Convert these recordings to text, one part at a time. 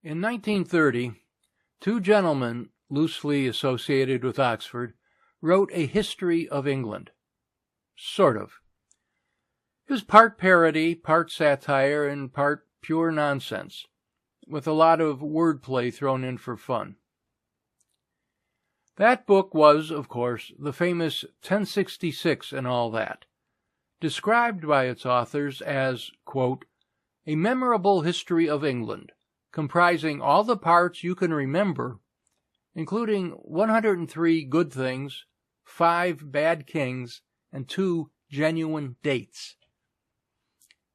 In 1930, two gentlemen loosely associated with Oxford wrote a history of England. Sort of. It was part parody, part satire, and part pure nonsense, with a lot of wordplay thrown in for fun. That book was, of course, the famous 1066 and all that, described by its authors as, quote, a memorable history of England, comprising all the parts you can remember, including 103 good things, 5 bad kings, and 2 genuine dates.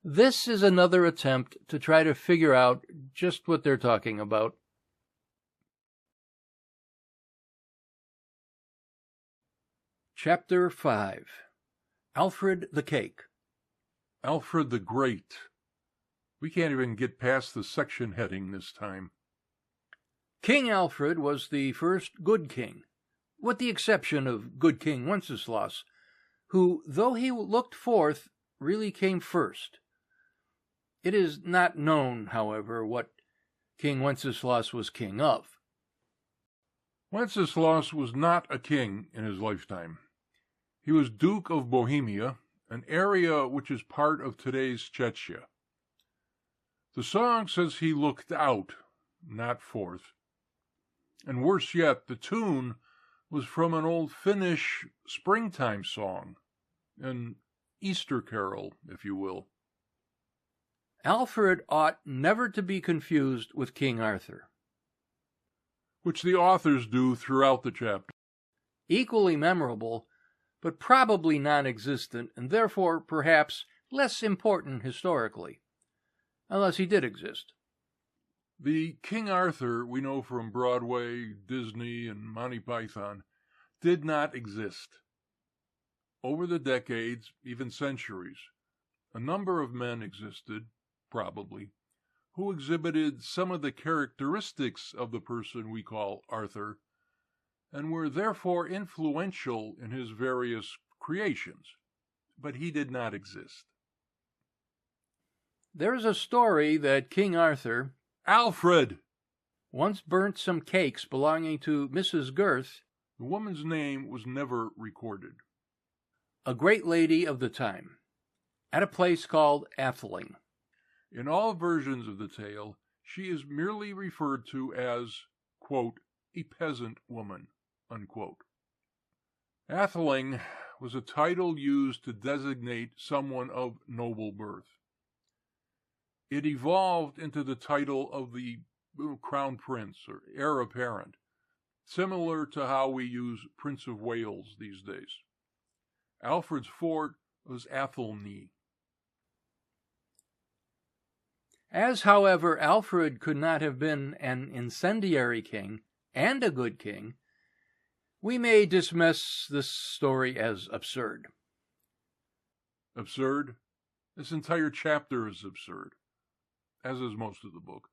This is another attempt to try to figure out just what they're talking about. Chapter 5. Alfred the Cake. Alfred the Great. We can't even get past the section heading this time. King Alfred was the first good king, with the exception of good King Wenceslas, who, though he looked forth, really came first. It is not known, however, what King Wenceslas was king of. Wenceslas was not a king in his lifetime. He was Duke of Bohemia, an area which is part of today's Czechia. The song says he looked out, not forth. And worse yet, the tune was from an old Finnish springtime song, an Easter carol, if you will. Alfred ought never to be confused with King Arthur, which the authors do throughout the chapter. Equally memorable, but probably non-existent, and therefore perhaps less important historically, unless he did exist. The King Arthur we know from Broadway, Disney, and Monty Python did not exist. Over the decades, even centuries, a number of men existed, probably, who exhibited some of the characteristics of the person we call Arthur, and were therefore influential in his various creations, but he did not exist. There is a story that King Arthur, Alfred, once burnt some cakes belonging to Mrs. Girth. The woman's name was never recorded. A great lady of the time, at a place called Atheling. In all versions of the tale, she is merely referred to as, quote, a peasant woman, unquote. Atheling was a title used to designate someone of noble birth. It evolved into the title of the crown prince or heir apparent, similar to how we use Prince of Wales these days. Alfred's fort was Athelney. As, however, Alfred could not have been an incendiary king and a good king, we may dismiss this story as absurd. Absurd? This entire chapter is absurd, as is most of the book.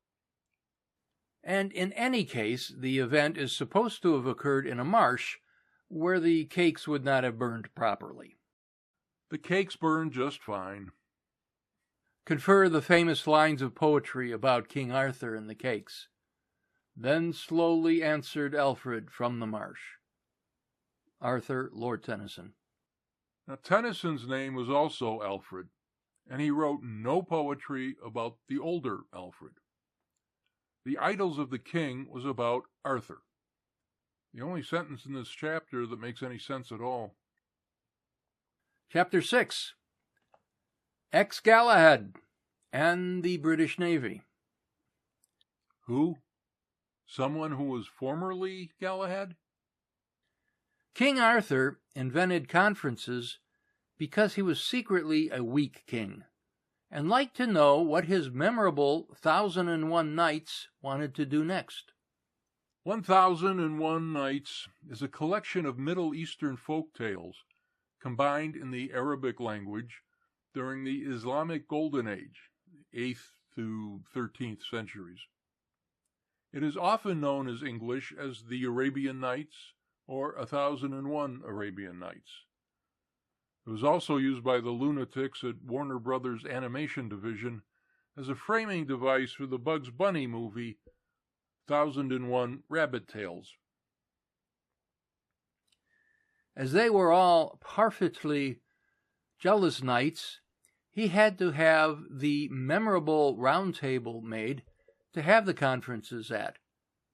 And in any case, the event is supposed to have occurred in a marsh where the cakes would not have burned properly. The cakes burned just fine. Confer the famous lines of poetry about King Arthur and the cakes. Then slowly answered Alfred from the marsh. Arthur, Lord Tennyson. Now, Tennyson's name was also Alfred, and he wrote no poetry about the older Alfred. The Idylls of the King was about Arthur. The only sentence in this chapter that makes any sense at all. Chapter 6. Ex-Galahad and the British Navy. Who? Someone who was formerly Galahad? King Arthur invented conferences because he was secretly a weak king, and liked to know what his memorable 1001 Nights wanted to do next. 1001 Nights is a collection of Middle Eastern folk tales combined in the Arabic language during the Islamic Golden Age, 8th to 13th centuries. It is often known as English as the Arabian Nights or 1001 Arabian Nights. It was also used by the lunatics at Warner Brothers Animation Division as a framing device for the Bugs Bunny movie 1001 rabbit tails. As they were all perfectly jealous knights, he had to have the memorable round table made to have the conferences at,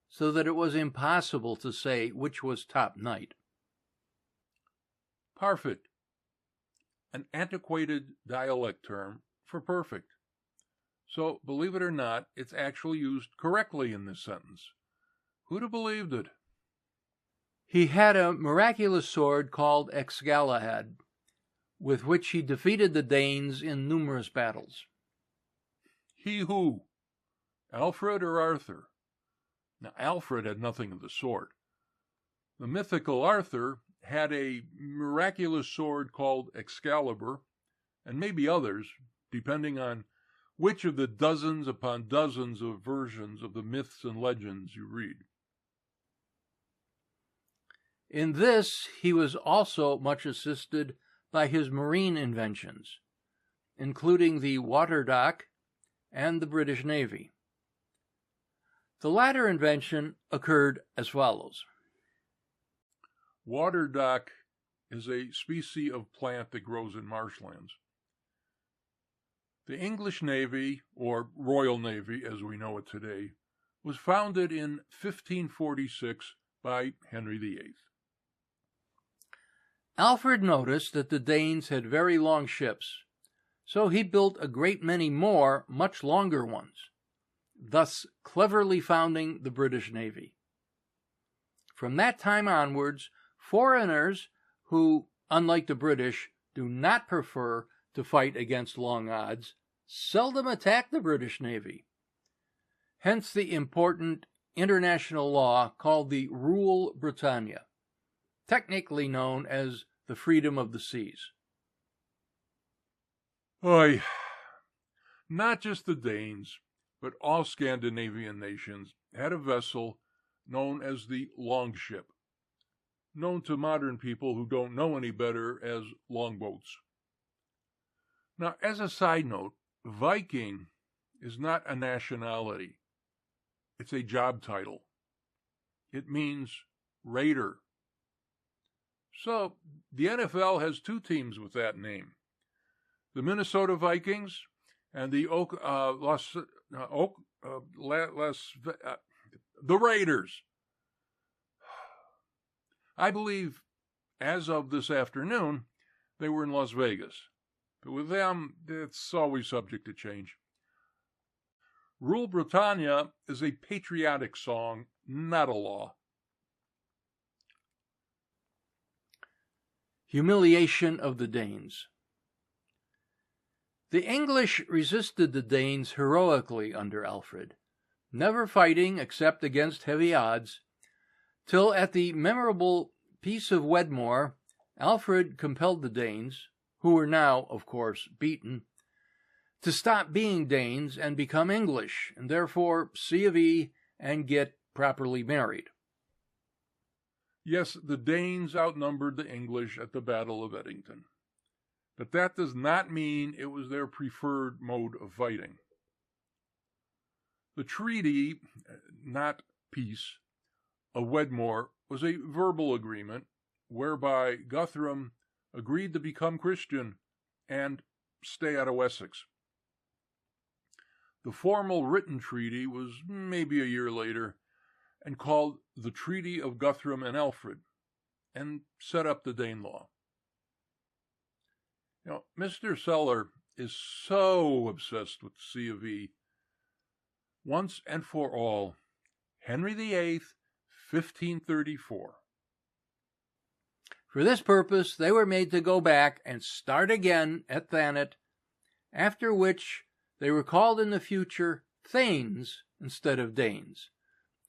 so that it was impossible to say which was top knight. Parfait, an antiquated dialect term for perfect. So, believe it or not, it's actually used correctly in this sentence. Who'd have believed it? He had a miraculous sword called Excalibur, with which he defeated the Danes in numerous battles. He who? Alfred or Arthur? Now, Alfred had nothing of the sort. The mythical Arthur had a miraculous sword called Excalibur, and maybe others, depending on which of the dozens upon dozens of versions of the myths and legends you read. In this, he was also much assisted by his marine inventions, including the water dock and the British Navy. The latter invention occurred as follows. Water dock is a species of plant that grows in marshlands. The English Navy, or Royal Navy as we know it today, was founded in 1546 by Henry VIII. Alfred noticed that the Danes had very long ships, so he built a great many more, much longer ones, thus cleverly founding the British Navy. From that time onwards, foreigners who, unlike the British, do not prefer to fight against long odds, seldom attack the British Navy. Hence the important international law called the Rule Britannia, technically known as the freedom of the seas. Oy. Not just the Danes, but all Scandinavian nations had a vessel known as the longship, known to modern people who don't know any better as longboats. Now, as a side note, Viking is not a nationality. It's a job title. It means raider. So, the NFL has two teams with that name. The Minnesota Vikings and the the Raiders. I believe, as of this afternoon, they were in Las Vegas. But with them, it's always subject to change. Rule Britannia is a patriotic song, not a law. Humiliation of the Danes. The English resisted the Danes heroically under Alfred, never fighting except against heavy odds, till at the memorable Peace of Wedmore, Alfred compelled the Danes, who were now, of course, beaten, to stop being Danes and become English, and therefore C of E and get properly married. Yes, the Danes outnumbered the English at the Battle of Edington. But that does not mean it was their preferred mode of fighting. The treaty, not peace, of Wedmore was a verbal agreement whereby Guthrum agreed to become Christian and stay out of Wessex. The formal written treaty was maybe a year later and called the Treaty of Guthrum and Alfred, and set up the Dane law. Mr. Seller is so obsessed with C of E. Once and for all, Henry VIII, 1534. For this purpose, they were made to go back and start again at Thanet, after which they were called in the future Thanes instead of Danes,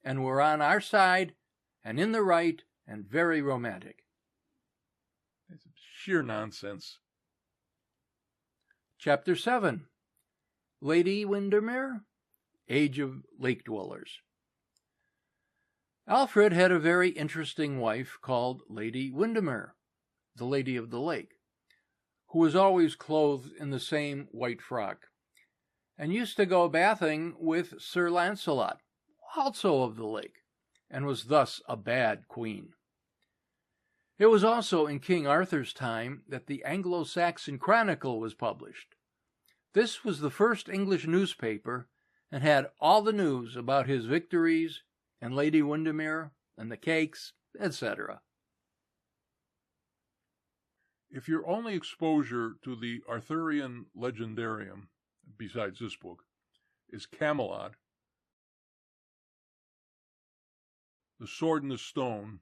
and were on our side and in the right and very romantic. It's sheer nonsense. Chapter 7. Lady Windermere, Age of Lake Dwellers. Alfred had a very interesting wife called Lady Windermere, the Lady of the Lake, who was always clothed in the same white frock, and used to go bathing with Sir Lancelot. also of the lake, and was thus a bad queen. It was also in King Arthur's time that the Anglo-Saxon Chronicle was published. This was the first English newspaper and had all the news about his victories and Lady Windermere and the cakes, etc. If your only exposure to the Arthurian legendarium, besides this book, is Camelot, The Sword and the Stone,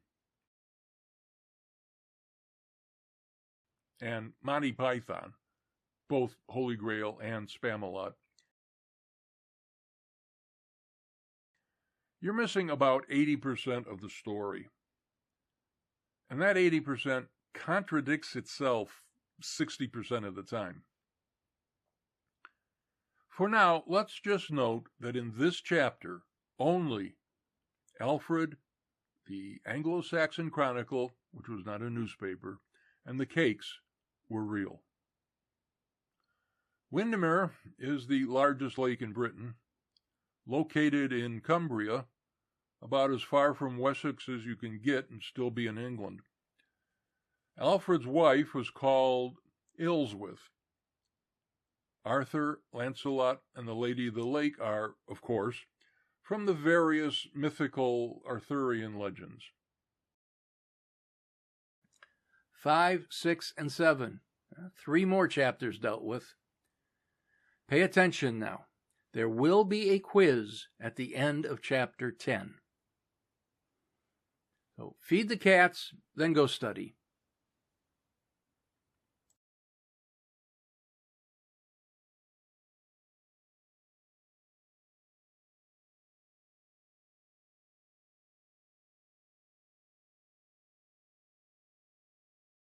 and Monty Python, both Holy Grail and Spamalot, you're missing about 80% of the story. And that 80% contradicts itself 60% of the time. For now, let's just note that in this chapter, only Alfred, the Anglo-Saxon Chronicle, which was not a newspaper, and the cakes were real. Windermere is the largest lake in Britain, located in Cumbria, about as far from Wessex as you can get and still be in England. Alfred's wife was called Ealhswith. Arthur, Lancelot, and the Lady of the Lake are, of course, from the various mythical Arthurian legends. 5, 6, and 7. 3 more chapters dealt with. Pay attention now. There will be a quiz at the end of chapter 10. So feed the cats, then go study.